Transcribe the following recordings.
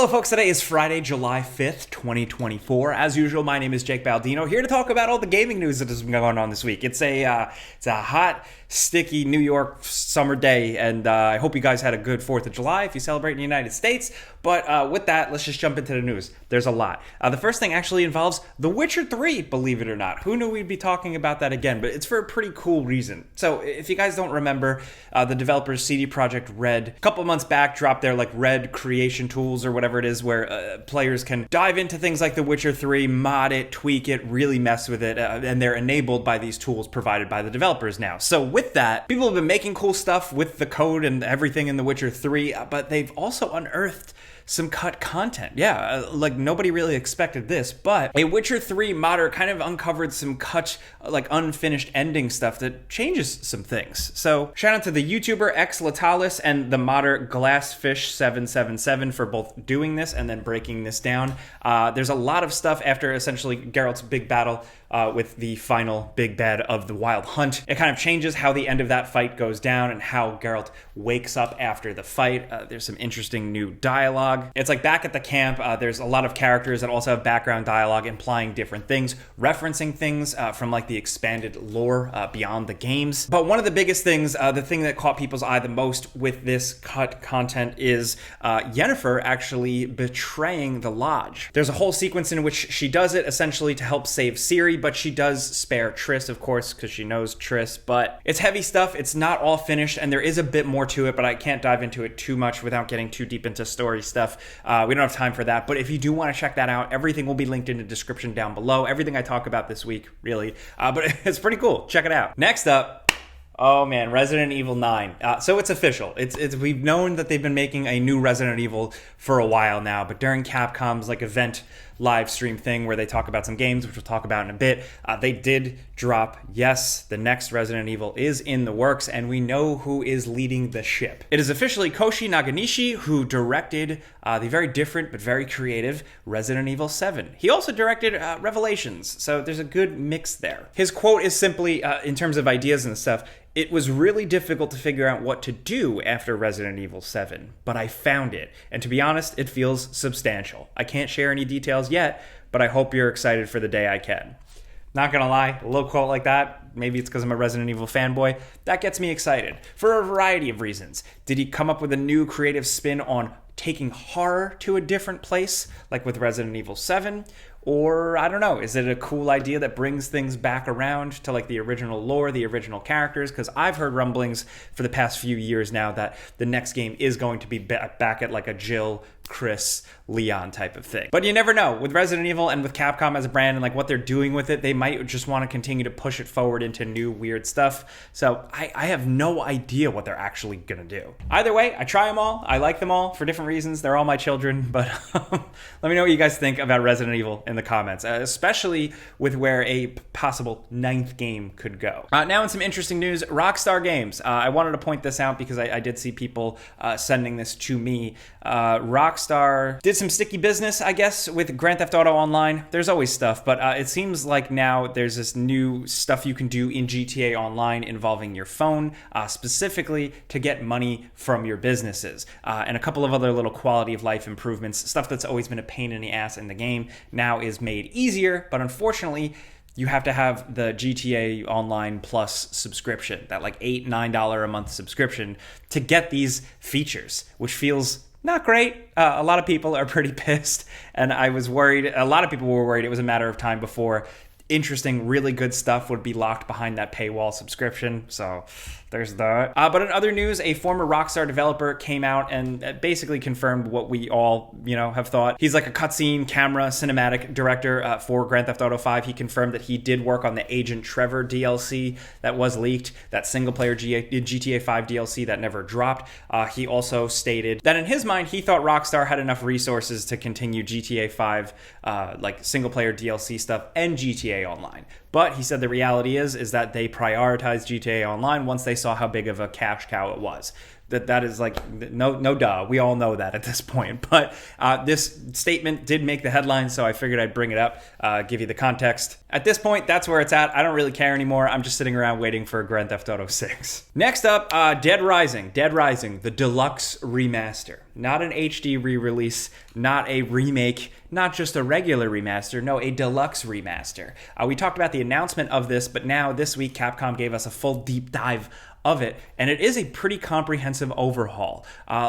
Hello folks, today is Friday, July 5th, 2024. As usual, my name is Jake Baldino, here to talk about all the gaming news that has been going on this week. It's a hot, sticky New York summer day, and I hope you guys had a good 4th of July if you celebrate in the United States. But with that, let's just jump into the news. There's a lot. The first thing actually involves The Witcher 3, believe it or not. Who knew we'd be talking about that again? But it's for a pretty cool reason. So if you guys don't remember, the developers CD Projekt Red, a couple months back, dropped their Red creation tools or whatever it is, where players can dive into things like The Witcher 3, mod it, tweak it, really mess with it, and they're enabled by these tools provided by the developers now. So with that, people have been making cool stuff with the code and everything in The Witcher 3, but they've also unearthed some cut content. Yeah, nobody really expected this, but a Witcher 3 modder kind of uncovered some cut, unfinished ending stuff that changes some things. So shout out to the YouTuber X Latalis and the modder Glassfish777 for both doing this and then breaking this down. There's a lot of stuff after essentially Geralt's big battle with the final big bad of the Wild Hunt. It kind of changes how the end of that fight goes down and how Geralt wakes up after the fight. There's some interesting new dialogue. It's like back at the camp, there's a lot of characters that also have background dialogue implying different things, referencing things from the expanded lore beyond the games. But one of the biggest things, the thing that caught people's eye the most with this cut content is Yennefer actually betraying the Lodge. There's a whole sequence in which she does it essentially to help save Ciri, but she does spare Triss, of course, because she knows Triss. But it's heavy stuff. It's not all finished, and there is a bit more to it, but I can't dive into it too much without getting too deep into story stuff. We don't have time for that, but if you do want to check that out, everything will be linked in the description down below. Everything I talk about this week, really. But it's pretty cool. Check it out. Next up, oh man, Resident Evil 9. So it's official. It's we've known that they've been making a new Resident Evil for a while now, but during Capcom's event live stream thing where they talk about some games, which we'll talk about in a bit, they did drop, yes, the next Resident Evil is in the works, and we know who is leading the ship. It is officially Koshi Naganishi, who directed the very different but very creative Resident Evil 7. He also directed Revelations, so there's a good mix there. His quote is simply, in terms of ideas and stuff, "It was really difficult to figure out what to do after Resident Evil 7, but I found it. And to be honest, it feels substantial. I can't share any details yet, but I hope you're excited for the day I can." Not gonna lie, a little quote like that, maybe it's because I'm a Resident Evil fanboy, that gets me excited for a variety of reasons. Did he come up with a new creative spin on taking horror to a different place, like with Resident Evil 7? Or, I don't know, is it a cool idea that brings things back around to the original lore, the original characters? Because I've heard rumblings for the past few years now that the next game is going to be back at a Jill, Chris, Leon type of thing. But you never know. With Resident Evil and with Capcom as a brand and what they're doing with it, they might just want to continue to push it forward into new weird stuff. So I have no idea what they're actually going to do. Either way, I try them all. I like them all for different reasons. They're all my children. But let me know what you guys think about Resident Evil in the comments, especially with where a possible 9th game could go. Now in some interesting news, Rockstar Games. I wanted to point this out because I did see people sending this to me. Rockstar did some sticky business, I guess, with Grand Theft Auto Online. There's always stuff, but it seems like now there's this new stuff you can do in GTA Online involving your phone, specifically to get money from your businesses. And a couple of other little quality of life improvements, stuff that's always been a pain in the ass in the game, now is made easier, but unfortunately, you have to have the GTA Online Plus subscription, that $8-9 a month subscription to get these features, which feels not great. A lot of people are pretty pissed, and I was worried. A lot of people were worried it was a matter of time before interesting, really good stuff would be locked behind that paywall subscription. So there's that. But in other news, a former Rockstar developer came out and basically confirmed what we all, have thought. He's a cutscene, camera, cinematic director for Grand Theft Auto 5. He confirmed that he did work on the Agent Trevor DLC that was leaked, that single-player GTA 5 DLC that never dropped. He also stated that in his mind, he thought Rockstar had enough resources to continue GTA 5, single-player DLC stuff and GTA Online. But he said the reality is that they prioritized GTA Online once they saw how big of a cash cow it was. that is like no duh. We all know that at this point. But this statement did make the headlines, so I figured I'd bring it up, give you the context. At this point, that's where it's at. I don't really care anymore. I'm just sitting around waiting for Grand Theft Auto 6. Next up, Dead Rising, the deluxe remaster. Not an HD re-release, not a remake, not just a regular remaster, no, a deluxe remaster. We talked about the announcement of this, but now this week Capcom gave us a full deep dive of it, and it is a pretty comprehensive overhaul.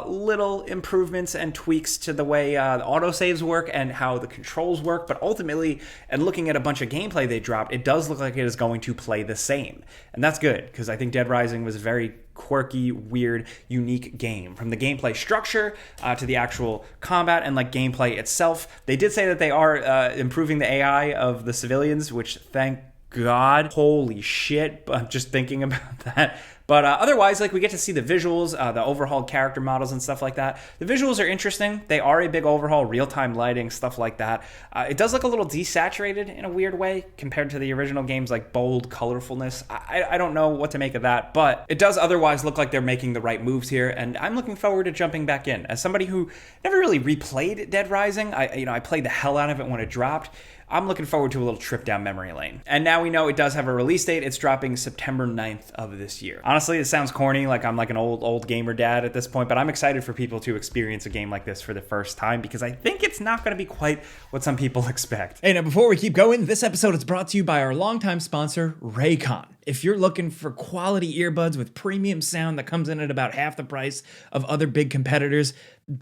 Little improvements and tweaks to the way the autosaves work and how the controls work, but ultimately, and looking at a bunch of gameplay they dropped, it does look like it is going to play the same. And that's good, because I think Dead Rising was a very quirky, weird, unique game. From the gameplay structure to the actual combat and like gameplay itself. They did say that they are improving the AI of the civilians, which thank God, holy shit, I'm just thinking about that. But otherwise, like, we get to see the visuals, the overhauled character models and stuff like that. The visuals are interesting. They are a big overhaul, real-time lighting, stuff like that. It does look a little desaturated in a weird way compared to the original game's like bold colorfulness. I don't know what to make of that, but it does otherwise look like they're making the right moves here, and I'm looking forward to jumping back in. As somebody who never really replayed Dead Rising, I played the hell out of it when it dropped. I'm looking forward to a little trip down memory lane. And now we know it does have a release date. It's dropping September 9th of this year. Honestly, it sounds corny, like I'm like an old gamer dad at this point, but I'm excited for people to experience a game like this for the first time because I think it's not going to be quite what some people expect. Hey, now before we keep going, this episode is brought to you by our longtime sponsor, Raycon. If you're looking for quality earbuds with premium sound that comes in at about half the price of other big competitors,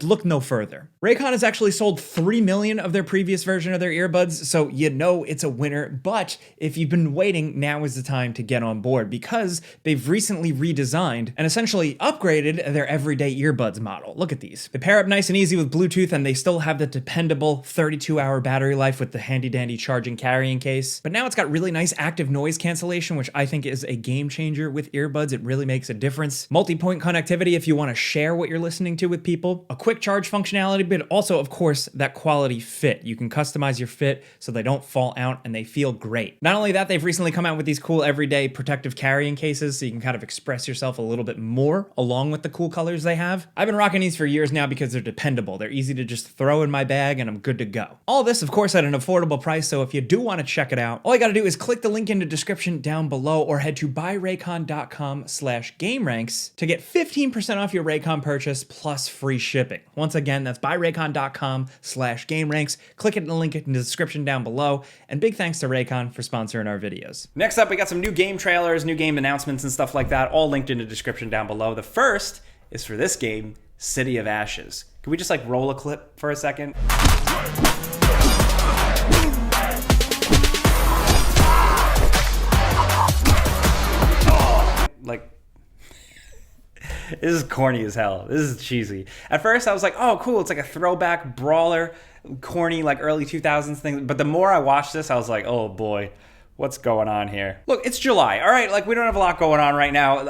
look no further. Raycon has actually sold 3 million of their previous version of their earbuds, so you know it's a winner. But if you've been waiting, now is the time to get on board because they've recently redesigned and essentially upgraded their everyday earbuds model. Look at these. They pair up nice and easy with Bluetooth, and they still have the dependable 32-hour battery life with the handy-dandy charging carrying case. But now it's got really nice active noise cancellation, which I think is a game changer with earbuds. It really makes a difference. Multi-point connectivity if you want to share what you're listening to with people. A quick charge functionality, but also, of course, that quality fit. You can customize your fit so they don't fall out and they feel great. Not only that, they've recently come out with these cool everyday protective carrying cases so you can kind of express yourself a little bit more along with the cool colors they have. I've been rocking these for years now because they're dependable. They're easy to just throw in my bag and I'm good to go. All this, of course, at an affordable price, so if you do want to check it out, all you got to do is click the link in the description down below or head to buyraycon.com/gameranx to get 15% off your Raycon purchase plus free shipping. Once again, that's buyraycon.com/gameranx. Click it in the link in the description down below. And big thanks to Raycon for sponsoring our videos. Next up, we got some new game trailers, new game announcements and stuff like that, all linked in the description down below. The first is for this game, City of Ashes. Can we just like roll a clip for a second? Like, this is corny as hell. This is cheesy. At first, I was like, oh, cool. It's like a throwback brawler, corny, like early 2000s thing. But the more I watched this, I was like, oh boy, what's going on here? Look, it's July. All right, like we don't have a lot going on right now.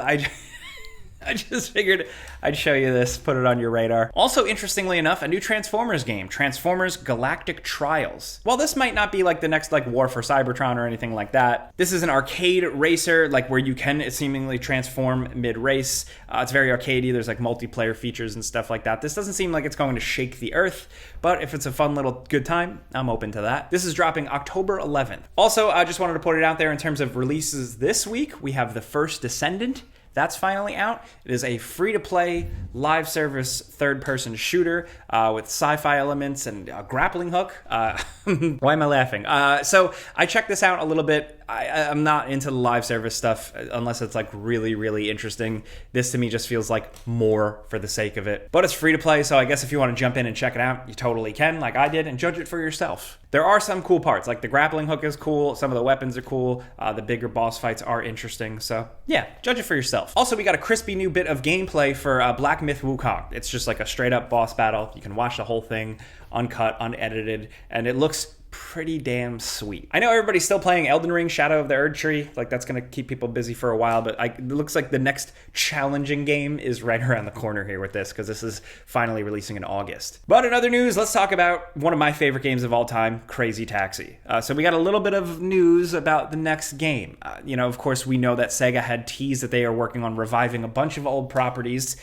I just figured I'd show you this, put it on your radar. Also, interestingly enough, a new Transformers game, Transformers Galactic Trials. While this might not be like the next like War for Cybertron or anything like that, this is an arcade racer, like where you can seemingly transform mid-race. It's very arcadey. There's like multiplayer features and stuff like that. This doesn't seem like it's going to shake the earth, but if it's a fun little good time, I'm open to that. This is dropping October 11th. Also, I just wanted to put it out there in terms of releases this week. We have the First Descendant. That's finally out. It is a free-to-play, live service, third-person shooter with sci-fi elements and a grappling hook. Why am I laughing? So I checked this out a little bit. I'm not into the live service stuff unless it's like really, really interesting. This to me just feels like more for the sake of it. But it's free to play, so I guess if you want to jump in and check it out, you totally can, like I did, and judge it for yourself. There are some cool parts, like the grappling hook is cool, some of the weapons are cool, the bigger boss fights are interesting, so yeah, judge it for yourself. Also, we got a crispy new bit of gameplay for Black Myth Wukong. It's just like a straight up boss battle. You can watch the whole thing, uncut, unedited, and it looks pretty damn sweet. I know everybody's still playing Elden Ring Shadow of the Erd Tree. Like, that's going to keep people busy for a while, but it looks like the next challenging game is right around the corner here with this, because this is finally releasing in August. But in other news, let's talk about one of my favorite games of all time, Crazy Taxi. So we got a little bit of news about the next game. Of course, we know that Sega had teased that they are working on reviving a bunch of old properties,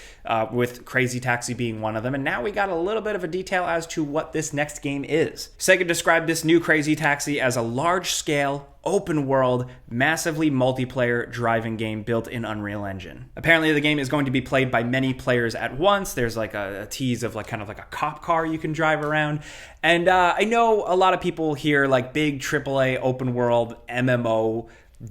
with Crazy Taxi being one of them, and now we got a little bit of a detail as to what this next game is. Sega described this new Crazy Taxi as a large-scale, open-world, massively multiplayer driving game built in Unreal Engine. Apparently, the game is going to be played by many players at once. There's like a tease of like kind of like a cop car you can drive around. And I know a lot of people hear like big AAA open-world MMO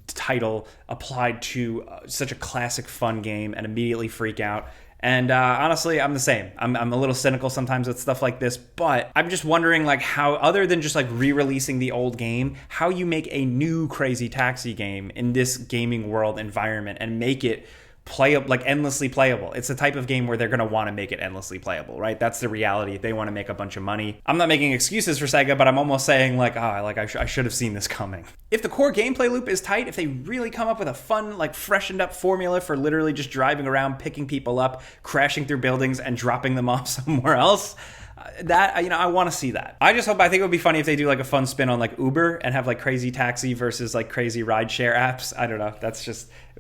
title applied to such a classic fun game and immediately freak out. And honestly, I'm the same. I'm a little cynical sometimes with stuff like this, but I'm just wondering like how, other than just like re-releasing the old game, how you make a new Crazy Taxi game in this gaming world environment and make it endlessly playable. It's the type of game where they're going to want to make it endlessly playable, right? That's the reality. They want to make a bunch of money. I'm not making excuses for Sega, but I'm almost saying I should have seen this coming. If the core gameplay loop is tight, if they really come up with a fun, like freshened up formula for literally just driving around, picking people up, crashing through buildings and dropping them off somewhere else, I want to see that. I think it would be funny if they do like a fun spin on like Uber and have like Crazy Taxi versus like crazy rideshare apps. I don't know.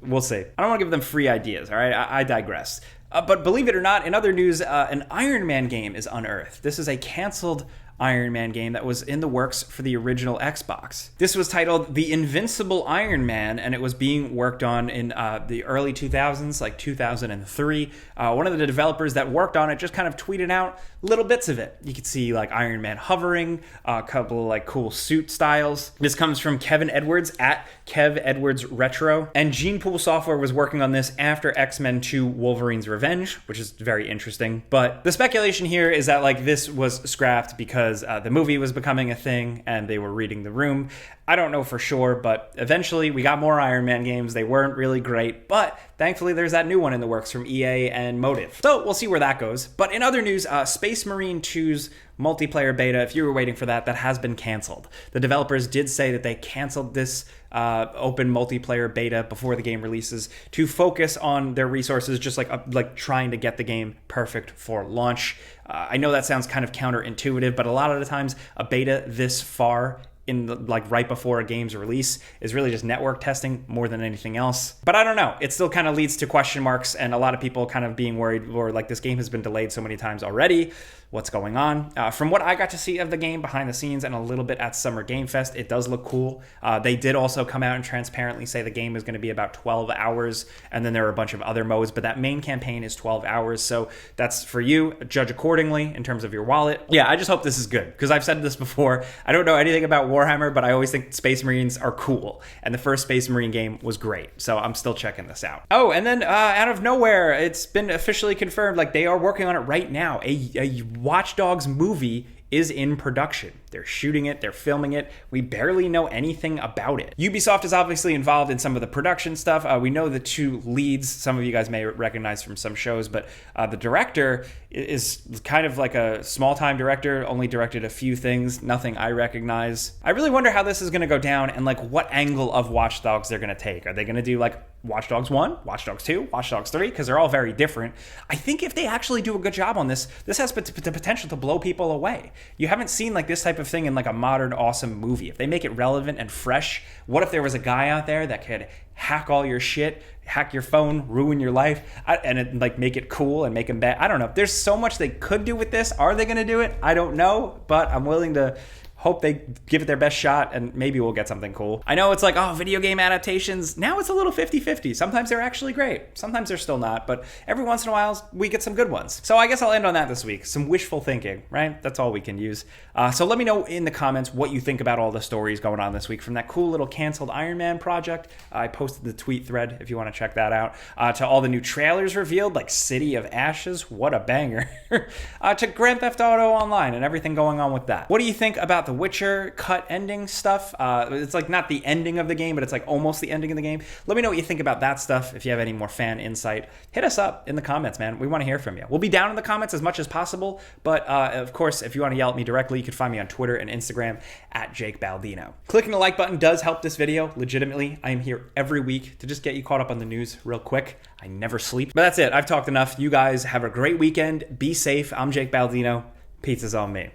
We'll see. I don't want to give them free ideas. All right. I digress. But believe it or not, in other news, an Iron Man game is unearthed. This is a canceled Iron Man game that was in the works for the original Xbox. This was titled The Invincible Iron Man, and it was being worked on in the early 2000s, like 2003. One of the developers that worked on it just kind of tweeted out little bits of it. You could see like Iron Man hovering, a couple of like cool suit styles. This comes from Kevin Edwards at Kev Edwards Retro, and Gene Pool Software was working on this after X-Men 2 Wolverine's Revenge, which is very interesting. But the speculation here is that like this was scrapped because the movie was becoming a thing and they were reading the room. I don't know for sure, but eventually we got more Iron Man games. They weren't really great, but thankfully there's that new one in the works from EA and Motive. So we'll see where that goes. But in other news, Space Marine 2's multiplayer beta, if you were waiting for that has been canceled. The developers did say that they canceled this open multiplayer beta before the game releases to focus on their resources, just like trying to get the game perfect for launch. I know that sounds kind of counterintuitive, but a lot of the times a beta this far right before a game's release is really just network testing more than anything else. But I don't know. It still kind of leads to question marks and a lot of people kind of being worried, or like, this game has been delayed so many times already. What's going on? From what I got to see of the game behind the scenes and a little bit at Summer Game Fest, it does look cool. They did also come out and transparently say the game is going to be about 12 hours, and then there are a bunch of other modes, but that main campaign is 12 hours, so that's for you. Judge accordingly in terms of your wallet. Yeah, I just hope this is good, because I've said this before. I don't know anything about Warhammer, but I always think Space Marines are cool, and the first Space Marine game was great, so I'm still checking this out. Oh, and then out of nowhere, it's been officially confirmed, like, they are working on it right now. A Watch Dogs movie is in production. They're shooting it, they're filming it. We barely know anything about it. Ubisoft is obviously involved in some of the production stuff. We know the two leads, some of you guys may recognize from some shows, but the director is kind of like a small-time director, only directed a few things, nothing I recognize. I really wonder how this is gonna go down and like what angle of Watch Dogs they're gonna take. Are they gonna do like Watch Dogs 1, Watch Dogs 2, Watch Dogs 3, because they're all very different. I think if they actually do a good job on this, this has the potential to blow people away. You haven't seen like this type of thing in like a modern, awesome movie. If they make it relevant and fresh, what if there was a guy out there that could hack all your shit, hack your phone, ruin your life, and like make it cool and make them bad? I don't know. There's so much they could do with this. Are they going to do it? I don't know, but I'm willing to hope they give it their best shot, and maybe we'll get something cool. I know it's like, oh, video game adaptations, now it's a little 50-50. Sometimes they're actually great. Sometimes they're still not, but every once in a while, we get some good ones. So I guess I'll end on that this week. Some wishful thinking, right? That's all we can use. So let me know in the comments what you think about all the stories going on this week from that cool little canceled Iron Man project. I posted the tweet thread if you want to check that out. To all the new trailers revealed, like City of Ashes, what a banger. To Grand Theft Auto Online and everything going on with that. What do you think about the Witcher cut ending stuff. It's like not the ending of the game, but it's like almost the ending of the game. Let me know what you think about that stuff. If you have any more fan insight, hit us up in the comments, man. We want to hear from you. We'll be down in the comments as much as possible, but of course, if you want to yell at me directly, you can find me on Twitter and Instagram at Jake Baldino. Clicking the like button does help this video. Legitimately, I am here every week to just get you caught up on the news real quick. I never sleep. But that's it. I've talked enough. You guys have a great weekend. Be safe. I'm Jake Baldino. Pizza's on me.